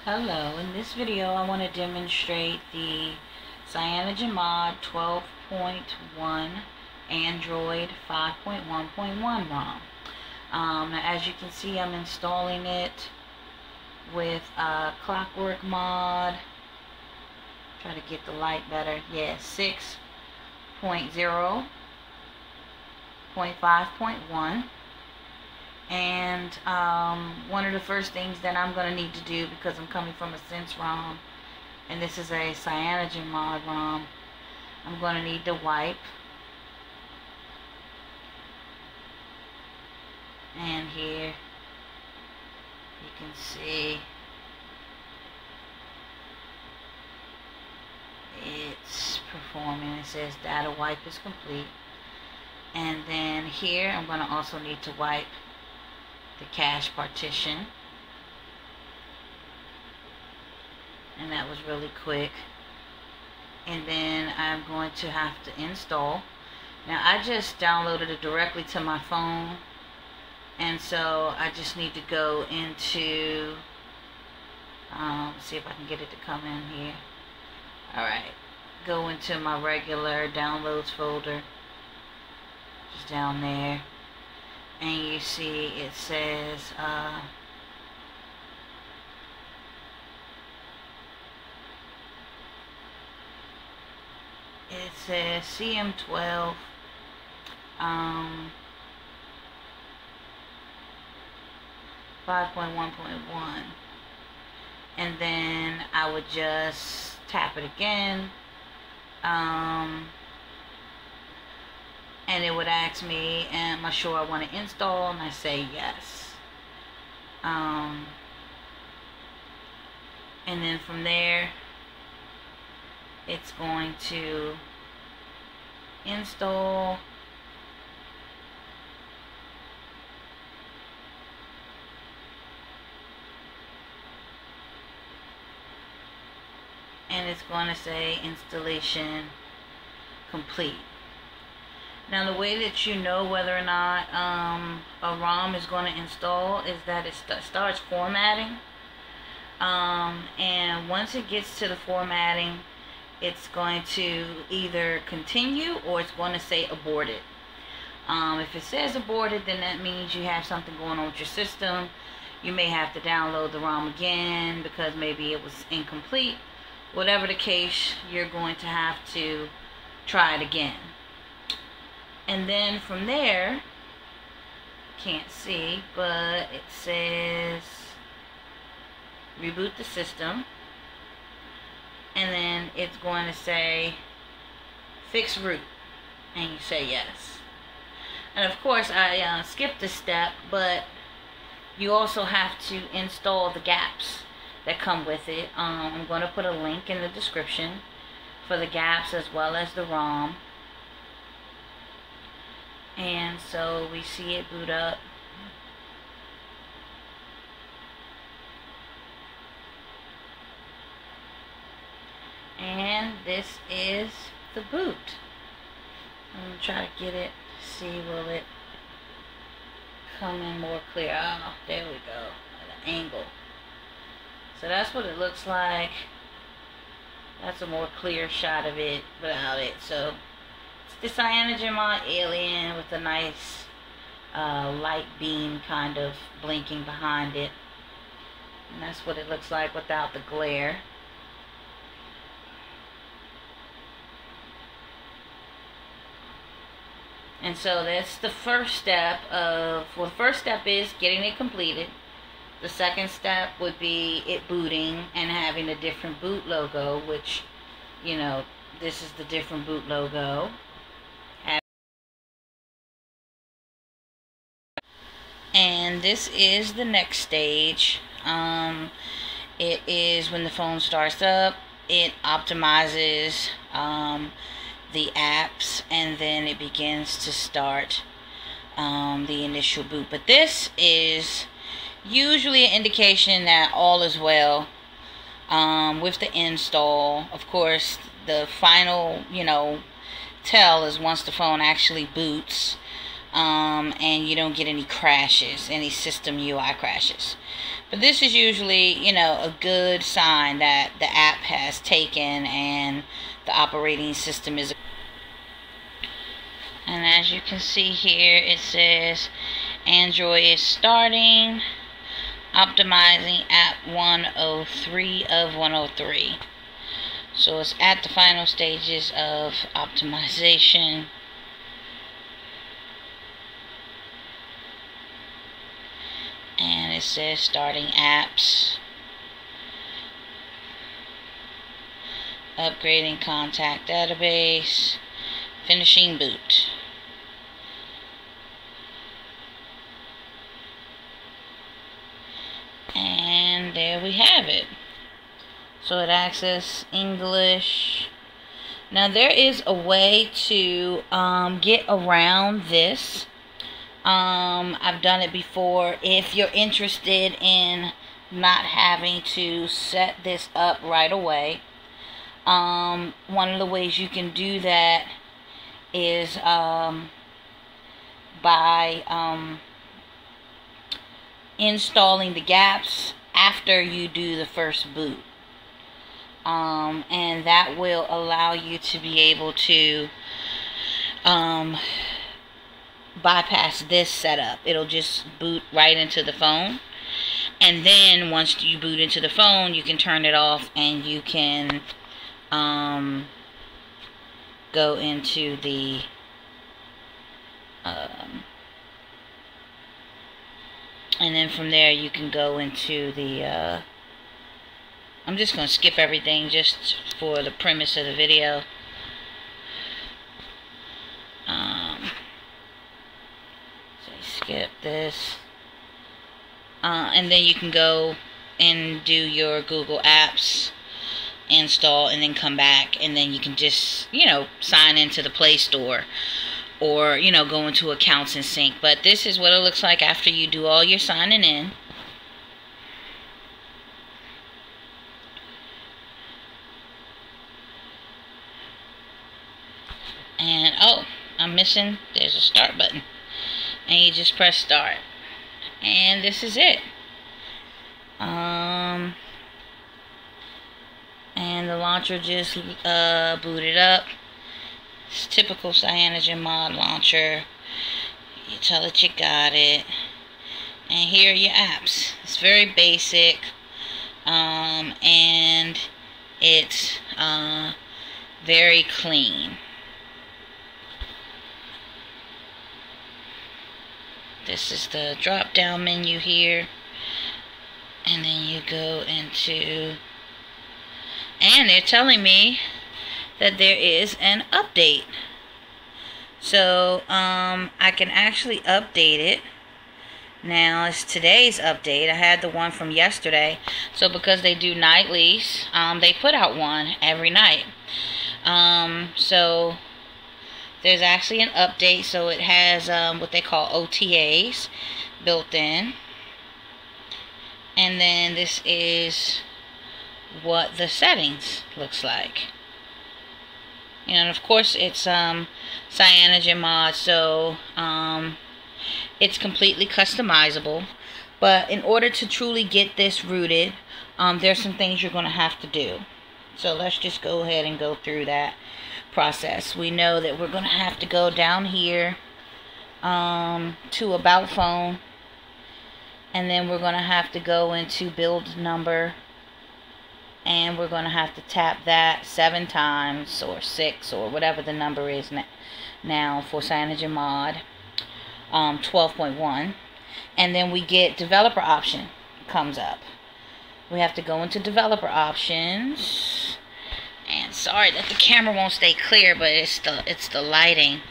Hello, in this video I want to demonstrate the Cyanogenmod 12.1 Android 5.1.1 ROM. Now as you can see, I'm installing it with Clockwork mod. Try to get the light better. Yeah, 6.0.5.1. And one of the first things that I'm going to need to do, because I'm coming from a Sense ROM and this is a Cyanogenmod ROM, I'm going to need to wipe. And here you can see it's performing. It says data wipe is complete. And then here I'm going to also need to wipe the cache partition, and that was really quick. And then I'm going to have to install. Now I just downloaded it directly to my phone, and so I just need to go into see if I can get it to come in here. Alright, go into my regular downloads folder, just down there. And you see it says CM12 5.1.1, and then I would just tap it again, and it would ask me, am I sure I want to install? And I say yes. And then from there, it's going to install. And it's going to say installation complete. Now the way that you know whether or not a ROM is going to install is that it starts formatting. And once it gets to the formatting, it's going to either continue or it's going to say aborted. If it says aborted, then that means you have something going on with your system. You may have to download the ROM again because maybe it was incomplete. Whatever the case, you're going to have to try it again. And then from there, can't see, but it says reboot the system. And then it's going to say fix root. And you say yes. And of course, I skipped a step, but you also have to install the gaps that come with it. I'm going to put a link in the description for the gaps as well as the ROM. And so we see it boot up. And this is the boot. I'm going to try to get it, see will it come in more clear. Oh, there we go, at an angle. So that's what it looks like. That's a more clear shot of it without it. So the Cyanogenmod alien with a nice light beam kind of blinking behind it. And that's what it looks like without the glare. And so that's the first step of, well, the first step is getting it completed. The second step would be it booting and having a different boot logo, which, you know, this is the different boot logo. And this is the next stage. It is when the phone starts up, it optimizes the apps, and then it begins to start the initial boot. But this is usually an indication that all is well with the install. Of course, the final, tell is once the phone actually boots. And you don't get any crashes, any system UI crashes. But this is usually, you know, a good sign that the app has taken and the operating system is. And as you can see here, it says Android is starting, optimizing app 103 of 103. So it's at the final stages of optimization. And it says starting apps, upgrading contact database, finishing boot. And there we have it. So it accesses English. Now there is a way to get around this. I've done it before. If you're interested in not having to set this up right away, one of the ways you can do that is by installing the gaps after you do the first boot. And that will allow you to be able to bypass this setup. It'll just boot right into the phone, and then once you boot into the phone, you can turn it off and you can go into the and then from there you can go into the I'm just going to skip everything just for the premise of the video. So skip this. And then you can go and do your Google Apps install and then come back, and then you can just, you know, sign into the Play Store or, you know, go into accounts and sync. But this is what it looks like after you do all your signing in. And oh, I'm missing, there's a start button, and you just press start, and this is it. And the launcher just booted up. It's typical Cyanogenmod launcher. You tell it you got it, and here are your apps. It's very basic, and it's very clean. This is the drop down menu here, and then you go into, and they're telling me that there is an update. So I can actually update it. Now it's today's update. I had the one from yesterday. So because they do nightlies, they put out one every night. So there's actually an update. So it has what they call OTAs built in. And then this is what the settings looks like. And of course it's Cyanogenmod, so it's completely customizable. But in order to truly get this rooted, there's some things you're going to have to do. So let's just go ahead and go through that process. We know that we're going to have to go down here to About Phone, and then we're going to have to go into Build Number, and we're going to have to tap that 7 times or 6 or whatever the number is now for Cyanogenmod 12.1. And then we get developer option comes up. We have to go into developer options. And sorry that the camera won't stay clear, but it's the lighting.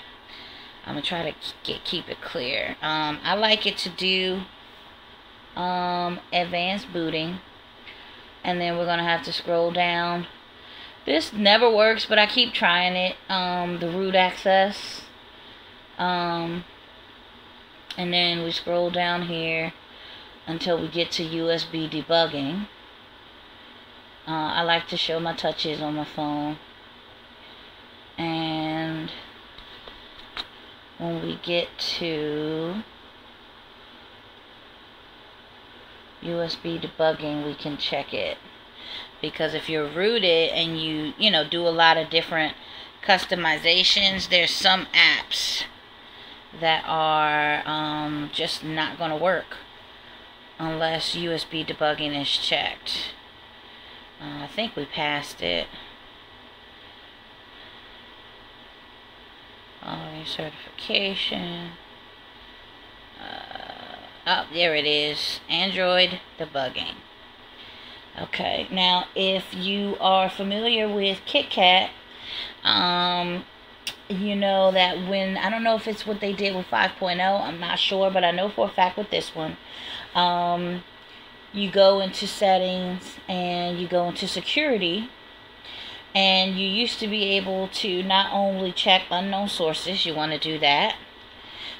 I'm going to try to keep it clear. I like it to do advanced booting. And then we're going to have to scroll down. This never works, but I keep trying it. The root access. And then we scroll down here until we get to USB debugging. I like to show my touches on my phone. And when we get to USB debugging, we can check it. Because if you're rooted and you know, do a lot of different customizations, there's some apps that are just not going to work unless USB debugging is checked. I think we passed it. Certification. Oh, there it is. Android debugging. Okay, now if you are familiar with KitKat, you know that when, I don't know if it's what they did with 5.0, I'm not sure, but I know for a fact with this one, you go into settings and you go into security, and you used to be able to not only check unknown sources, you want to do that,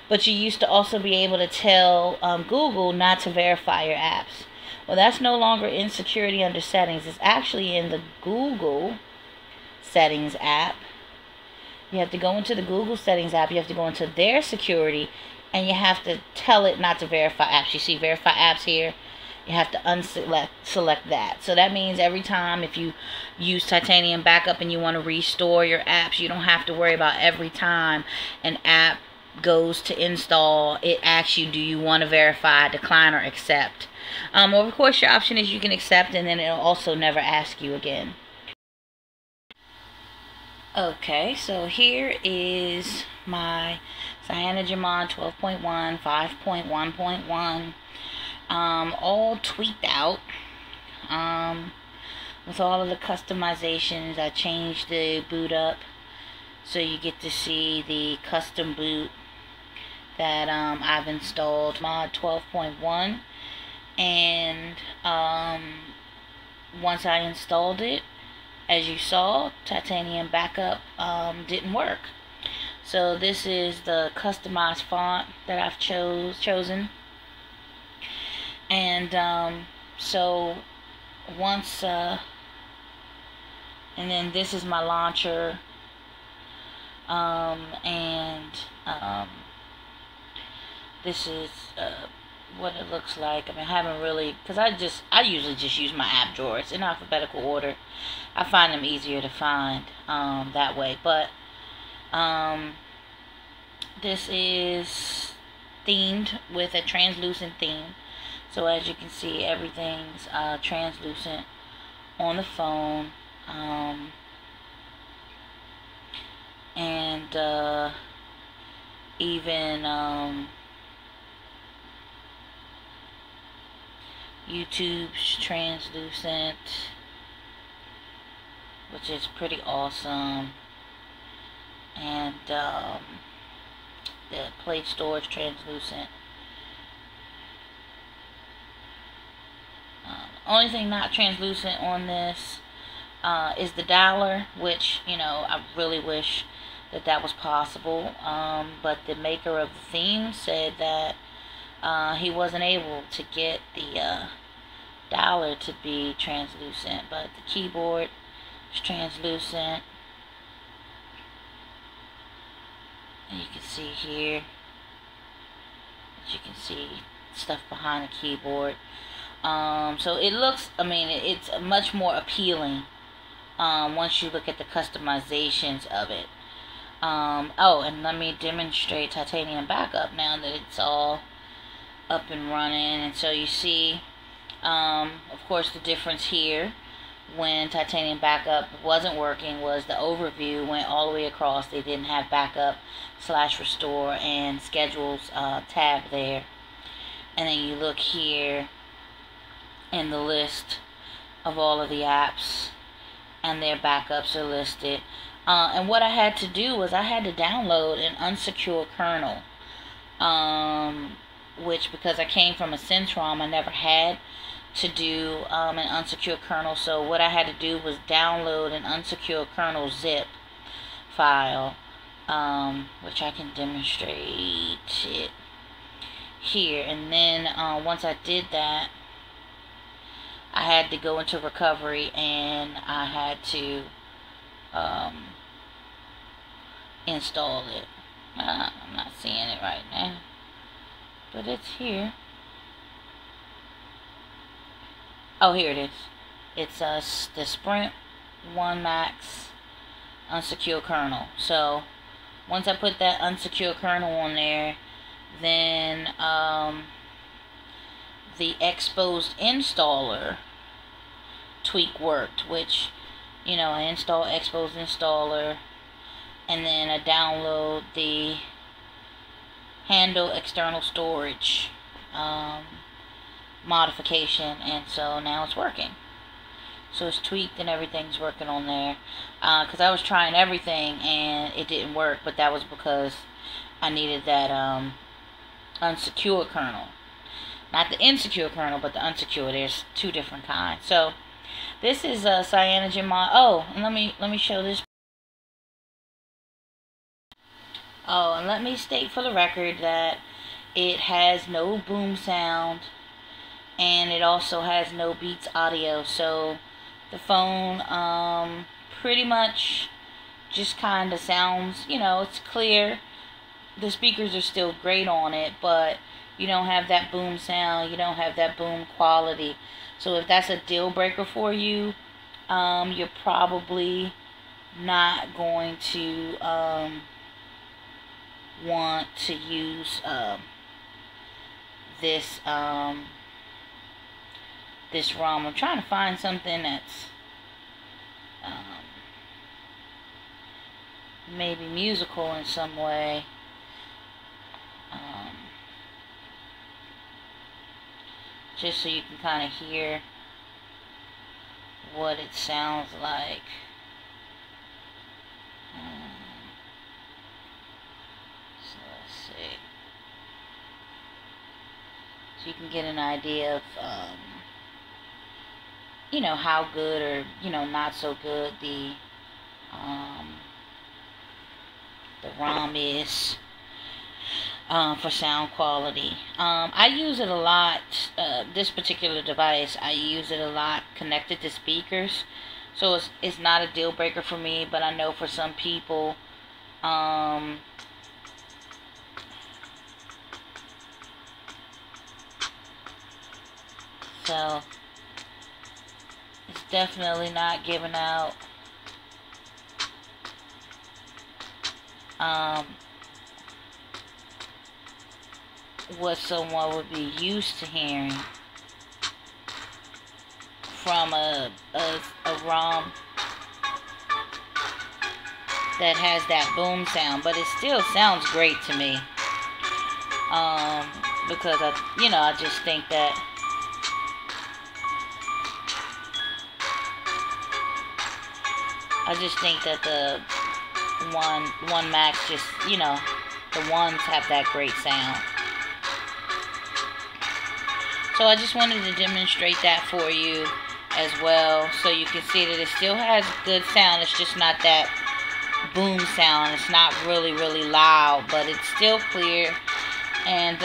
but you used to also be able to tell Google not to verify your apps. Well, that's no longer in security under settings. It's actually in the Google settings app. You have to go into the Google settings app. You have to go into their security, and you have to tell it not to verify apps. You see verify apps here. You have to select that. So that means every time if you use Titanium Backup and you want to restore your apps, you don't have to worry about every time an app goes to install, it asks you, do you want to verify, decline, or accept. Well, of course, your option is you can accept, and then it'll also never ask you again. Okay, so here is my Cyanogenmod 12.1, 5.1.1, all tweaked out, with all of the customizations. I changed the boot up, so you get to see the custom boot that I've installed, mod 12.1, and once I installed it, as you saw, Titanium Backup didn't work. So this is the customized font that I've chosen, and so once and then this is my launcher, this is what it looks like. I mean, I haven't really, because I usually just use my app drawer. It's in alphabetical order. I find them easier to find that way. But this is themed with a translucent theme. So as you can see, everything's translucent on the phone. And even YouTube's translucent, which is pretty awesome. And the Play Store is translucent. Only thing not translucent on this is the dialer, which, you know, I really wish that was possible. But the maker of the theme said that he wasn't able to get the dialer to be translucent, but the keyboard is translucent. And you can see here, as you can see, stuff behind the keyboard. So it looks, I mean, it's much more appealing once you look at the customizations of it. Oh, and let me demonstrate Titanium Backup now that it's all up and running. And so you see, of course, the difference here when Titanium Backup wasn't working was the overview went all the way across. They didn't have backup / restore and schedules tab there. And then you look here in the list of all of the apps, and their backups are listed. And what I had to do was I had to download an unsecure kernel, which, because I came from a Centrom, I never had to do an unsecure kernel. So what I had to do was download an unsecure kernel zip file, which I can demonstrate it here. And then once I did that, I had to go into recovery, and I had to install it. I'm not seeing it right now, but it's here. Oh, here it is. It's the Sprint 1 Max unsecure kernel. So once I put that unsecure kernel on there, then the exposed installer tweak worked, which, you know, I install exposed installer, and then I download the handle external storage modification, and so now it's working. So it's tweaked and everything's working on there, because I was trying everything and it didn't work, but that was because I needed that unsecure kernel, not the insecure kernel, but the unsecure. There's two different kinds. So this is a Cyanogenmod. Oh, and let me show this. Oh, and let me state for the record that it has no boom sound, and it also has no Beats audio. So the phone pretty much just kind of sounds, you know, it's clear. The speakers are still great on it, but you don't have that boom sound, you don't have that boom quality. So if that's a deal breaker for you, you're probably not going to want to use this this ROM. I'm trying to find something that's maybe musical in some way. Just so you can kind of hear what it sounds like. So let's see. So you can get an idea of you know, how good or, you know, not so good the ROM is for sound quality. I use it a lot. This particular device, I use it a lot connected to speakers, so it's not a deal breaker for me. But I know for some people, so it's definitely not giving out what someone would be used to hearing from a ROM that has that boom sound. But it still sounds great to me, because I just think that the one Max, just, you know, the ones have that great sound. So I just wanted to demonstrate that for you as well, so you can see that it still has good sound. It's just not that boom sound. It's not really loud, but it's still clear. And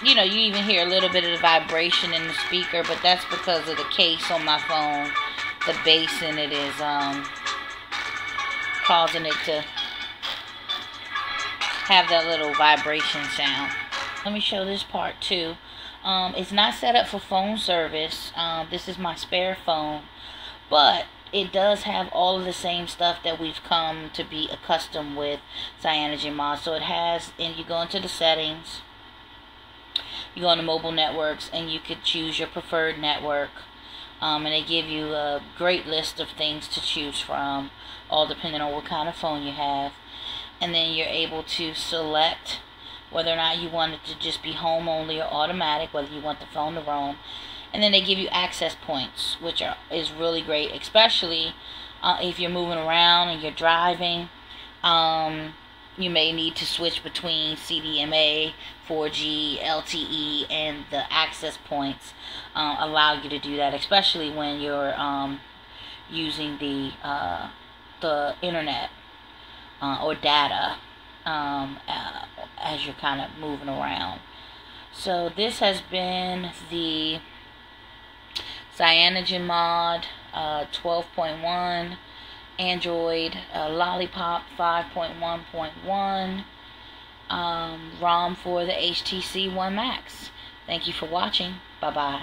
you know, you even hear a little bit of the vibration in the speaker, but that's because of the case on my phone. The bass in it is causing it to have that little vibration sound. Let me show this part too. It's not set up for phone service. This is my spare phone, but it does have all of the same stuff that we've come to be accustomed with Cyanogenmod. So it has, and you go into the settings, you go into mobile networks, and you could choose your preferred network. And they give you a great list of things to choose from, all depending on what kind of phone you have. And then you're able to select whether or not you want it to just be home only or automatic, whether you want the phone to roam. And then they give you access points, which is really great, especially if you're moving around and you're driving. You may need to switch between CDMA, 4G, LTE, and the access points allow you to do that, especially when you're using the internet or data as you're kind of moving around. So this has been the Cyanogenmod 12.1 Android Lollipop 5.1.1 ROM for the HTC One Max. Thank you for watching. Bye-bye.